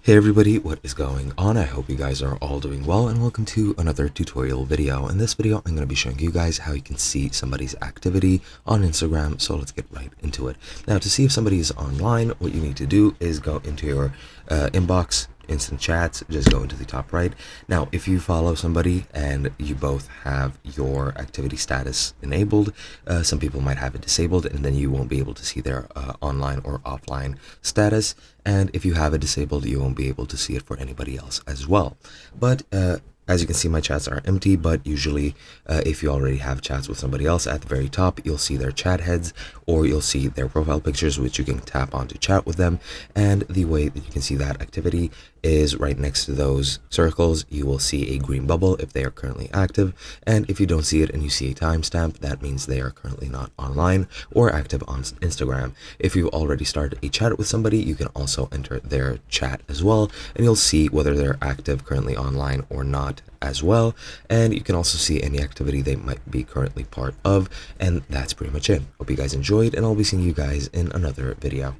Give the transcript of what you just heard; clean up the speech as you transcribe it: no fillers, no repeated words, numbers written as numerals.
Hey everybody, what is going on? I hope you guys are all doing well, and welcome to another tutorial video. In this video, I'm going to be showing you guys how you can see somebody's activity on Instagram, so let's get right into it. Now, to see if somebody is online, what you need to do is go into your inbox, instant chats, just go into the top right. Now, if you follow somebody and you both have your activity status enabled, some people might have it disabled, and then you won't be able to see their online or offline status. And if you have it disabled, you won't be able to see it for anybody else as well. But as you can see, my chats are empty, but usually if you already have chats with somebody else, at the very top you'll see their chat heads, or you'll see their profile pictures, which you can tap on to chat with them. And the way that you can see that activity is right next to those circles. You will see a green bubble if they are currently active, and if you don't see it and you see a timestamp, that means they are currently not online or active on Instagram. If you already started a chat with somebody, you can also enter their chat as well, and you'll see whether they're active currently online or not as well. And you can also see any activity they might be currently part of. And that's pretty much it. Hope you guys enjoyed, and I'll be seeing you guys in another video.